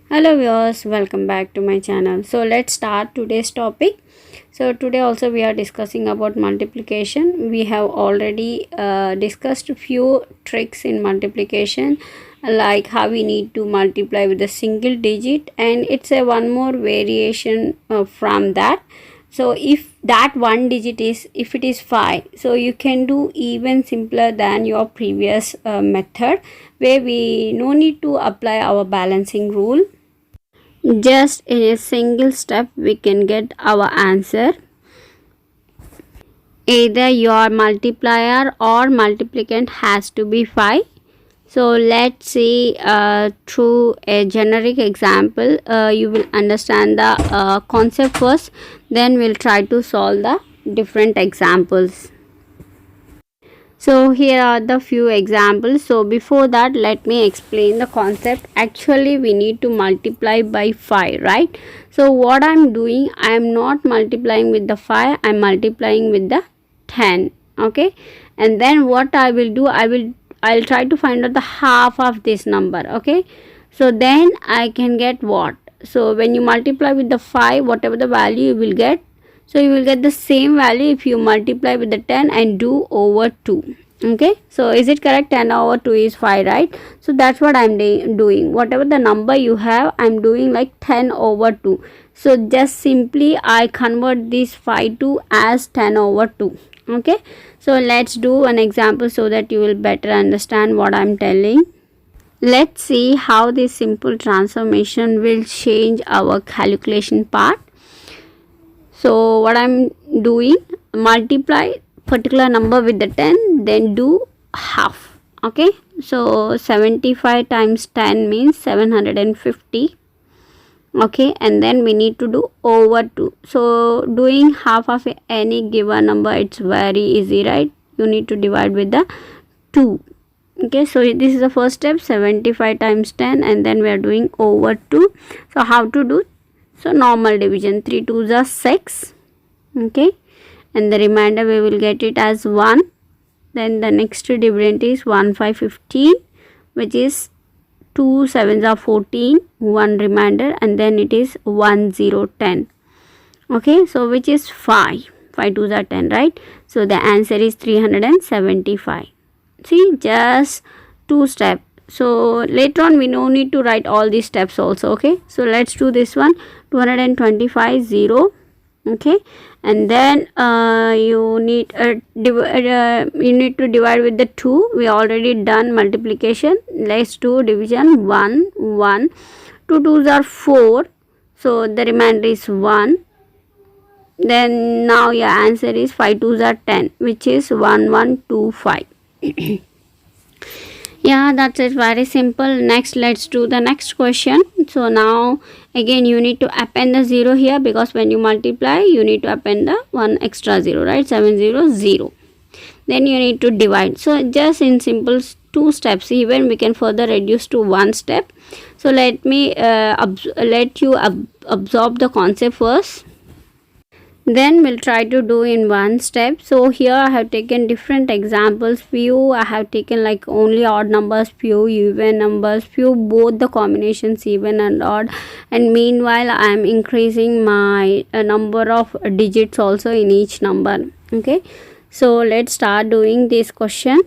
Hello viewers, welcome back to my channel. So let's start today's topic. So today also we are discussing about multiplication. We have already discussed few tricks in multiplication, like how we need to multiply with a single digit, and it's a one more variation from that. So if that one digit is, if it is 5, so you can do even simpler than your previous method, where we no need to apply our balancing rule. Just in a single step we can get our answer. Either your multiplier or multiplicand has to be 5. So let's see through a generic example. You will understand the concept first, then we'll try to solve the different examples. So here are the few examples. So before that, let me explain the concept. Actually we need to multiply by 5, right? So what I'm doing, I'm not multiplying with the 5, I'm multiplying with the 10. Okay, and then what I will do, I'll try to find out the half of this number. Okay, so then I can get what? So when you multiply with the 5, whatever the value you will get, so you will get the same value if you multiply with the 10 and do over 2. Okay, so is it correct? 10 over 2 is 5, right? So that's what I'm doing. Whatever the number you have, I'm doing like 10 over 2. So just simply I convert this 5 to as 10 over 2. Okay, so let's do an example so that you will better understand what I'm telling. Let's see how this simple transformation will change our calculation part. So what I'm doing, multiply particular number with the 10, then do half. Okay, so 75 times 10 means 750. Okay, and then we need to do over 2. So doing half of any given number, it's very easy, right? You need to divide with the 2. Okay, so this is the first step, 75 times 10, and then we are doing over 2. So how to do? So normal division, 3 2s are 6. Okay, and the remainder we will get it as 1. Then the next dividend is 1 5 15, which is 2 7s are 14, 1 remainder, and then it is 1 0 10. Okay, so which is 5 2s are 10, right? So the answer is 375. See, just 2 steps. So later on we no need to write all these steps also. Okay, so let's do this one. 225 0. Okay, and then you need to divide with the 2. We already done multiplication. Let's do division. 1 1, 2 2s are 4, so the remainder is 1. Then now your answer is 5 2s are 10, which is 1125. Yeah, that's it, very simple. Next, let's do the next question. So now again you need to append the 0 here, because when you multiply you need to append the one extra 0, right? 700. Then you need to divide. So just in simple 2 steps, even we can further reduce to 1 step. So let me let you absorb the concept first, then we'll try to do in one step. So here I have taken different examples. Few I have taken like only odd numbers, few even numbers, few both the combinations even and odd, and meanwhile I am increasing my number of digits also in each number. Okay, so let's start doing this question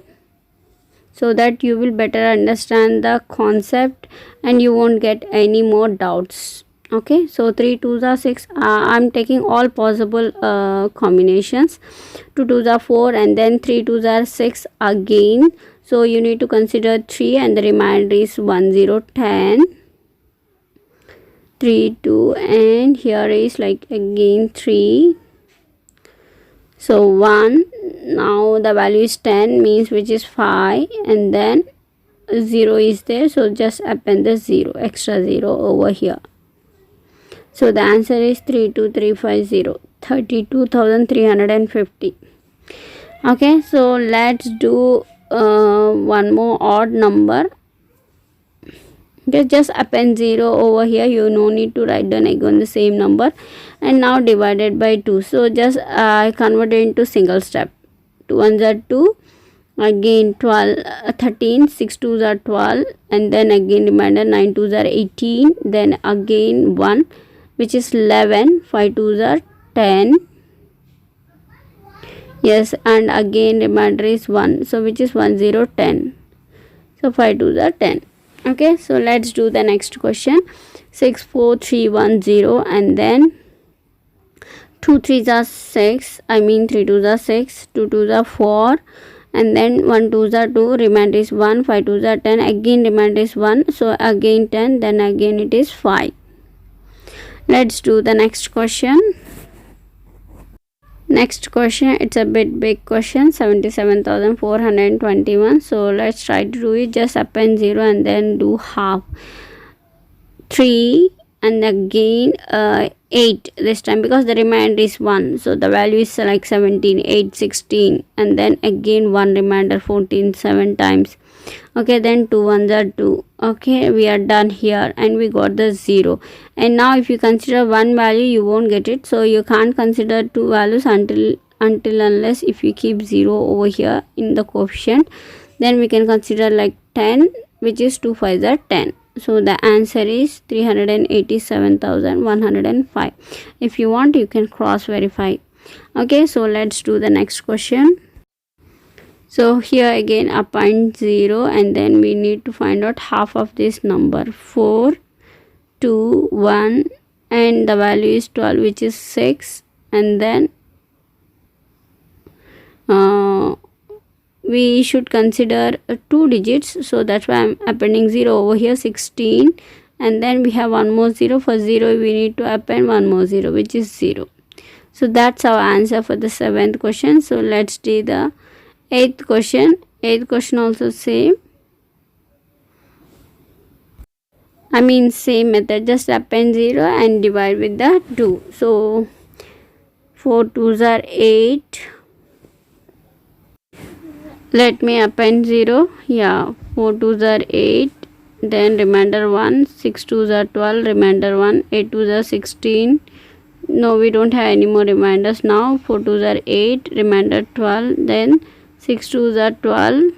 so that you will better understand the concept and you won't get any more doubts. Okay, so 3 2s are 6. I'm taking all possible combinations. 2 2s are 4, and then 3 2s are 6 again. So you need to consider 3, and the remainder is 1 0 10, 3 2, and here is like again 3. So 1, now the value is 10, means which is 5, and then 0 is there, so just append the 0, extra 0 over here. So the answer is 32350, 32,350. Okay, so let's do one more odd number. Okay, just append 0 over here. You no need to write down again the same number, and now divided by 2. So just convert it into single step. 2 1s are 2, again 12 13, 6 2s are 12, and then again remainder 9 2s are 18, then again 1 which is 11, 5 2s are 10, yes, and again remainder is 1, so which is 1 0 10, so 5 2s are 10. Okay, so let's do the next question. 6 4 3 1 0, and then 2 3s are 6, I mean 3 2s are 6, 2 2s are 4, and then 1 2s are 2, remainder is 1, 5 2s are 10, again remainder is 1, so again 10, then again it is 5. Let's do the next question. Next question, it's a bit big question, 77,421. So let's try to do it. Just append 0 and then do half. 3 and again 8 this time, because the remainder is 1, so the value is like 17, 8, 16, and then again 1 remainder 14, 7 times. Okay, then 2 1s are 2. Okay, we are done here and we got the 0. And now if you consider one value, you won't get it, so you can't consider two values until unless if you keep 0 over here in the coefficient, then we can consider like 10, which is 2 5s are 10. So the answer is 387,105. If you want, you can cross verify. Okay, so let's do the next question. So here again append 0, and then we need to find out half of this number. 4 2 1, and the value is 12, which is 6, and then we should consider 2 digits, so that's why I'm appending 0 over here. 16, and then we have one more 0. For 0 we need to append one more 0, which is 0. So that's our answer for the 7th question. So let's do the 8th question. 8th question also same, I mean same method, just append 0 and divide with the 2. So 4 2s are 8. Let me append 0. Yeah, 4 2s are 8, then remainder 1, 6 2s are 12, remainder 1, 8 2s are 16. No, we don't have any more reminders now. 4 2s are 8, remainder 12, then 6 2s are 12,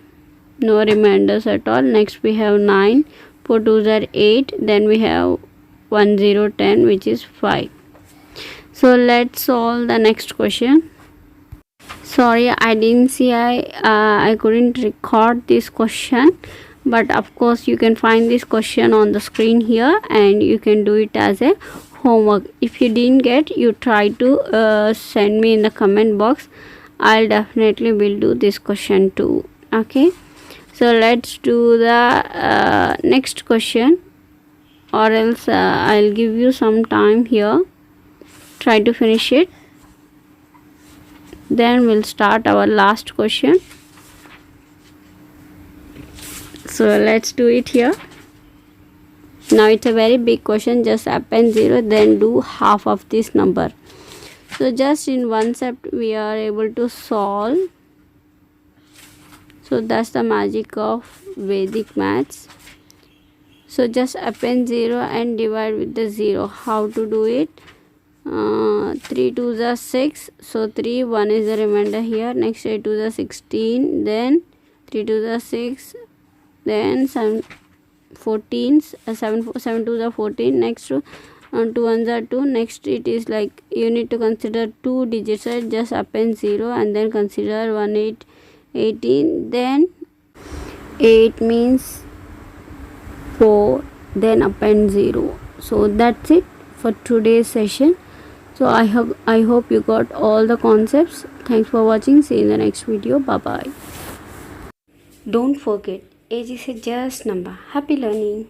no reminders at all. Next we have 9, 4 2s are 8, then we have 1 0 10, which is 5. So let's solve the next question. Sorry, I didn't see, I couldn't record this question, but of course you can find this question on the screen here and you can do it as a homework. If you didn't get, you try to send me in the comment box. I'll definitely will do this question too. Okay, so let's do the next question, or else I'll give you some time here. Try to finish it, then we'll start our last question. So let's do it here. Now it's a very big question, just append 0, then do half of this number. So just in one step we are able to solve. So that's the magic of Vedic maths. So just append 0 and divide with the 0. How to do it? 3 2s are 6, so 3, 1 is the remainder here. Next 8 2s are 16, then 3 2s are 6, then 7 14s, 7 2s are 14. Next 2 1s are 2. Next it is like you need to consider 2 digits, right? Just append 0 and then consider 1 8 18, then 8 means 4, then append 0. So that's it for today's session. So I hope you got all the concepts. Thanks for watching. See you in the next video. Bye bye. Don't forget, age is a just number. Happy learning.